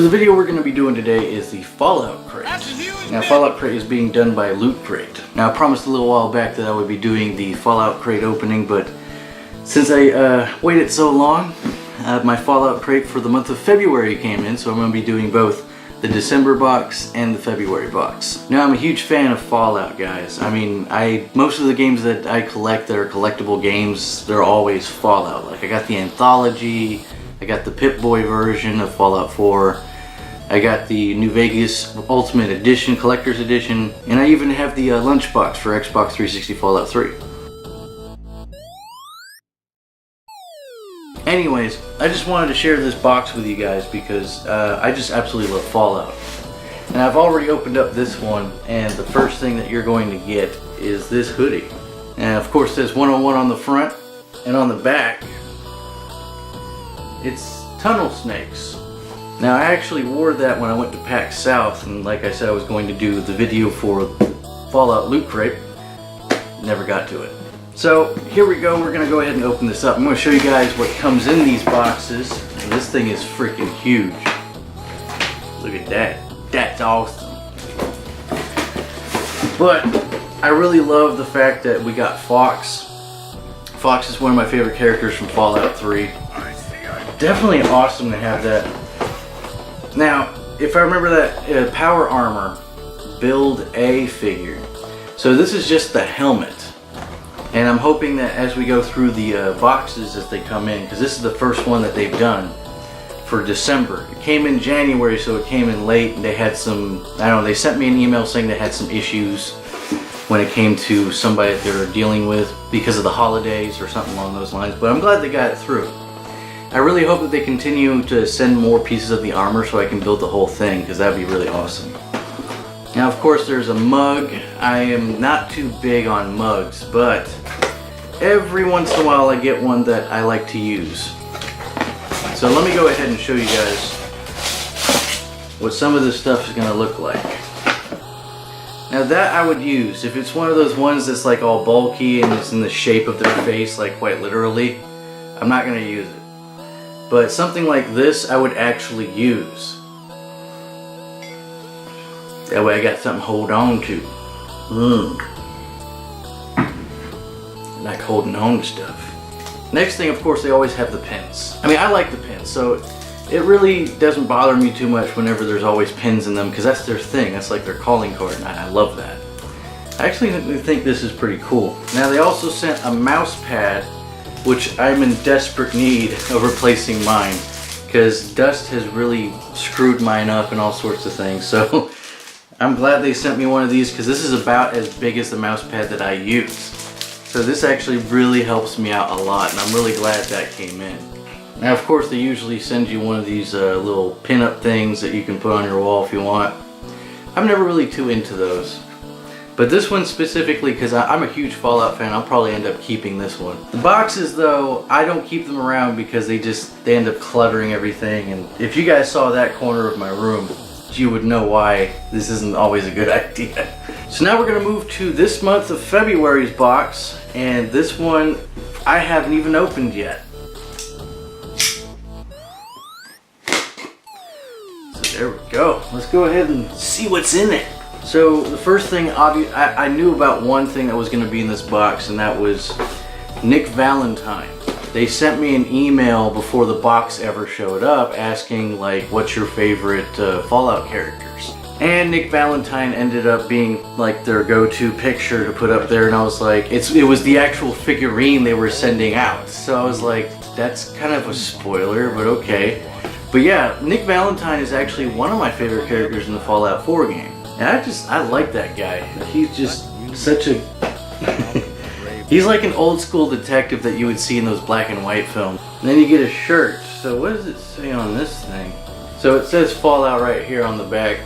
So the video we're going to be doing today is the Fallout Crate. Now Fallout Crate is being done by Loot Crate. Now I promised a little while back that I would be doing the Fallout Crate opening, but since I waited so long, my Fallout Crate for the month of February came in, so I'm going to be doing both the December box and the February box. Now I'm a huge fan of Fallout, guys. I mean, most of the games that I collect that are collectible games, they're always Fallout. Like I got the Anthology, I got the Pip-Boy version of Fallout 4, I got the New Vegas Ultimate Edition, Collector's Edition, and I even have the Lunchbox for Xbox 360 Fallout 3. Anyways, I just wanted to share this box with you guys because I just absolutely love Fallout. And I've already opened up this one, and the first thing that you're going to get is this hoodie. And of course there's 101 on the front, and on the back it's Tunnel Snakes. Now I actually wore that when I went to PAX South, and like I said I was going to do the video for Fallout Loot Crate. Never got to it. So here we go, we're going to go ahead and open this up. I'm going to show you guys what comes in these boxes. And this thing is freaking huge. Look at that. That's awesome. But I really love the fact that we got Fox. Fox is one of my favorite characters from Fallout 3. Definitely awesome to have that. Now, if I remember that Power Armor Build A figure. So this is just the helmet. And I'm hoping that as we go through the boxes as they come in, because this is the first one that they've done for December. It came in January, so it came in late, and they had some, I don't know, they sent me an email saying they had some issues when it came to somebody that they were dealing with because of the holidays or something along those lines, but I'm glad they got it through. I really hope that they continue to send more pieces of the armor so I can build the whole thing, because that would be really awesome. Now of course there's a mug. I am not too big on mugs, but every once in a while I get one that I like to use. So let me go ahead and show you guys what some of this stuff is going to look like. Now that I would use, if it's one of those ones that's like all bulky and it's in the shape of their face, like quite literally, I'm not going to use it. But something like this I would actually use. That way I got something to hold on to. I like holding on to stuff. Next thing, of course, they always have the pins. I mean, I like the pins, so it really doesn't bother me too much whenever there's always pins in them, because that's their thing. That's like their calling card, and I love that. I actually think this is pretty cool. Now, they also sent a mouse pad, which I'm in desperate need of replacing mine, because dust has really screwed mine up and all sorts of things. So I'm glad they sent me one of these, because this is about as big as the mouse pad that I use. So this actually really helps me out a lot, and I'm really glad that came in. Now of course they usually send you one of these little pin-up things that you can put on your wall if you want. I'm never really too into those. But this one specifically, because I'm a huge Fallout fan, I'll probably end up keeping this one. The boxes though, I don't keep them around because they end up cluttering everything, and if you guys saw that corner of my room, you would know why this isn't always a good idea. So now we're going to move to this month of February's box, and this one I haven't even opened yet. So there we go. Let's go ahead and see what's in it. So the first thing, I knew about one thing that was going to be in this box, and that was Nick Valentine. They sent me an email before the box ever showed up asking like, what's your favorite Fallout characters? And Nick Valentine ended up being like their go-to picture to put up there, and I was like, it was the actual figurine they were sending out. So I was like, that's kind of a spoiler, but okay. But yeah, Nick Valentine is actually one of my favorite characters in the Fallout 4 game. And I like that guy. He's just such a... He's like an old school detective that you would see in those black and white films. And then you get a shirt. So what does it say on this thing? So it says Fallout right here on the back.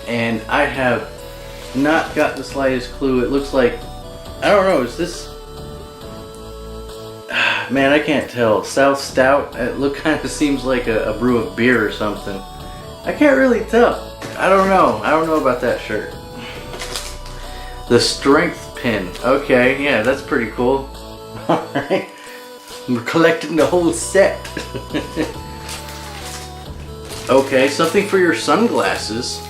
And I have not got the slightest clue. It looks like... I don't know, is this... Man, I can't tell. South Stout? It kind of seems like a brew of beer or something. I can't really tell. I don't know. I don't know about that shirt. The Strength Pin. Okay, yeah, that's pretty cool. Alright. We're collecting the whole set. Okay, something for your sunglasses.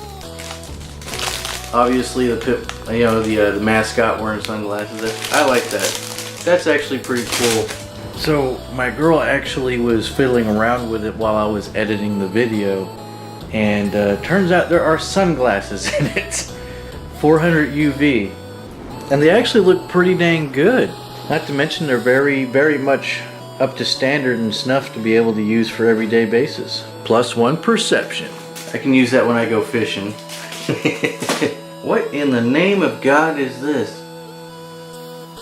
Obviously, the mascot wearing sunglasses. I like that. That's actually pretty cool. So my girl actually was fiddling around with it while I was editing the video, and turns out there are sunglasses in it. 400 UV, and they actually look pretty dang good. Not to mention they're very, very much up to standard and snuff to be able to use for everyday basis. +1 perception. I can use that when I go fishing. What in the name of God is this?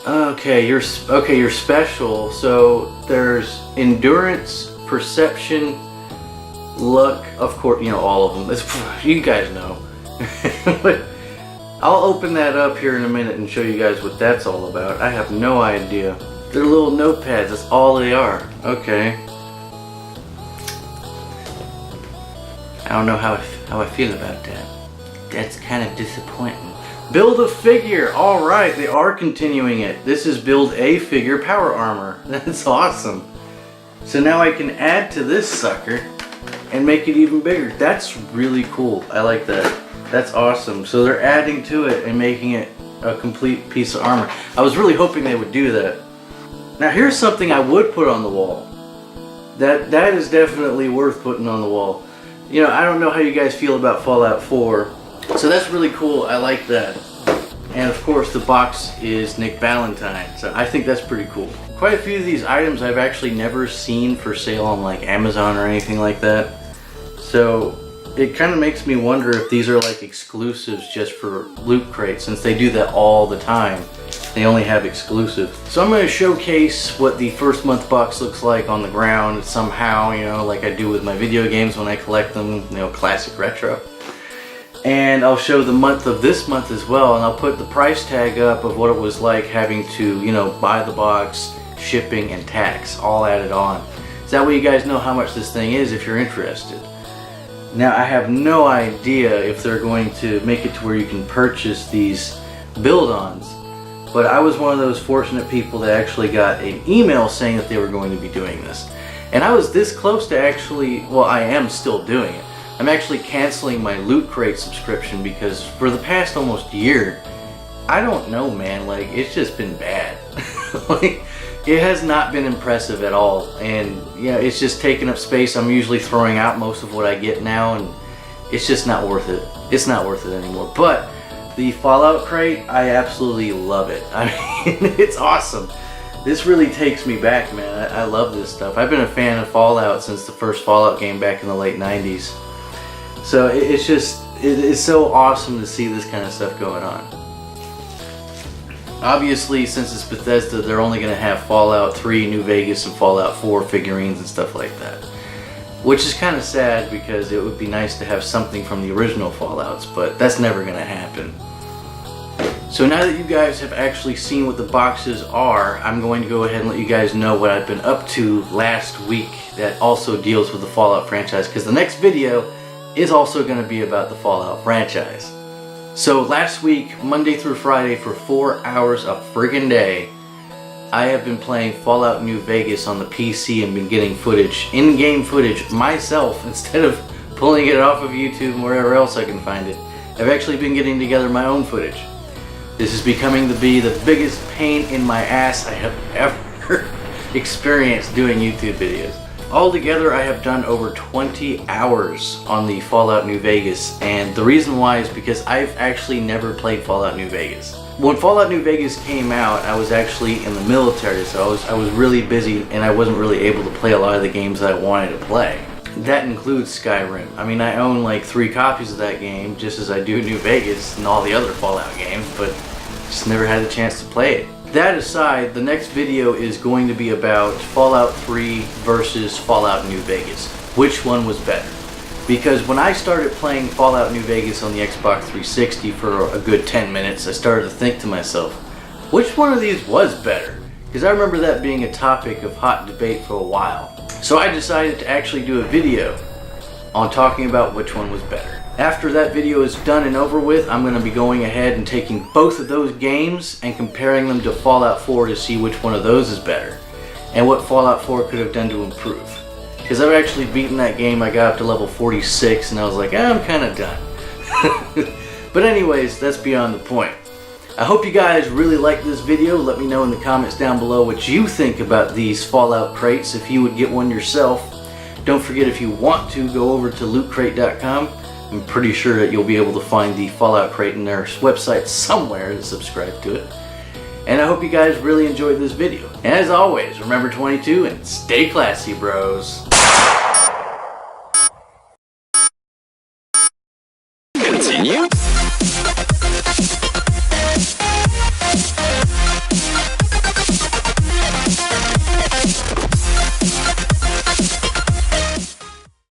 Okay, you're special. So there's endurance, perception, luck. Of course, all of them. You guys know. But I'll open that up here in a minute and show you guys what that's all about. I have no idea. They're little notepads. That's all they are. Okay. I don't know how I feel about that. That's kind of disappointing. Build a figure. All right, they are continuing it. This is build a figure power armor. That's awesome. So now I can add to this sucker and make it even bigger. That's really cool. I like that. That's awesome. So they're adding to it and making it a complete piece of armor. I was really hoping they would do that. Now here's something I would put on the wall. That is definitely worth putting on the wall. I don't know how you guys feel about Fallout 4. So that's really cool. I like that. And of course the box is Nick Valentine. So I think that's pretty cool. Quite a few of these items I've actually never seen for sale on like Amazon or anything like that. So it kind of makes me wonder if these are like exclusives just for Loot Crate, since they do that all the time. They only have exclusives. So I'm going to showcase what the first month box looks like on the ground somehow, like I do with my video games when I collect them, classic retro. And I'll show the month of this month as well, and I'll put the price tag up of what it was like having to, buy the box, shipping, and tax all added on. So that way you guys know how much this thing is if you're interested. Now I have no idea if they're going to make it to where you can purchase these build-ons, but I was one of those fortunate people that actually got an email saying that they were going to be doing this. And I was this close to actually, well, I am still doing it. I'm actually canceling my Loot Crate subscription because for the past almost year, I don't know, man, like it's just been bad. Like, it has not been impressive at all, and it's just taking up space. I'm usually throwing out most of what I get now, and it's just not worth it. It's not worth it anymore. But the Fallout Crate, I absolutely love it. I mean, it's awesome. This really takes me back, man. I love this stuff. I've been a fan of Fallout since the first Fallout game back in the late 90s. So it's so awesome to see this kind of stuff going on. Obviously, since it's Bethesda, they're only going to have Fallout 3, New Vegas, and Fallout 4 figurines and stuff like that. Which is kind of sad because it would be nice to have something from the original Fallouts, but that's never going to happen. So now that you guys have actually seen what the boxes are, I'm going to go ahead and let you guys know what I've been up to last week that also deals with the Fallout franchise, because the next video is also going to be about the Fallout franchise. So last week, Monday through Friday, for 4 hours a friggin' day, I have been playing Fallout New Vegas on the PC and been getting footage, in-game footage, myself, instead of pulling it off of YouTube and wherever else I can find it. I've actually been getting together my own footage. This is becoming to be the biggest pain in my ass I have ever experienced doing YouTube videos. Altogether, I have done over 20 hours on the Fallout New Vegas, and the reason why is because I've actually never played Fallout New Vegas. When Fallout New Vegas came out, I was actually in the military, so I was really busy and I wasn't really able to play a lot of the games that I wanted to play. That includes Skyrim. I mean, I own like 3 copies of that game, just as I do New Vegas and all the other Fallout games, but just never had the chance to play it. That aside, the next video is going to be about Fallout 3 versus Fallout New Vegas. Which one was better? Because when I started playing Fallout New Vegas on the Xbox 360 for a good 10 minutes, I started to think to myself, which one of these was better? Because I remember that being a topic of hot debate for a while. So I decided to actually do a video on talking about which one was better. After that video is done and over with, I'm going to be going ahead and taking both of those games and comparing them to Fallout 4 to see which one of those is better and what Fallout 4 could have done to improve. because I've actually beaten that game. I got up to level 46 and I was like, I'm kind of done. But anyways, that's beyond the point. I hope you guys really liked this video. Let me know in the comments down below what you think about these Fallout crates, if you would get one yourself. Don't forget, if you want to, go over to lootcrate.com. I'm pretty sure that you'll be able to find the Fallout crate in their website somewhere to subscribe to it. And I hope you guys really enjoyed this video. And as always, remember 22 and stay classy, bros. Continue.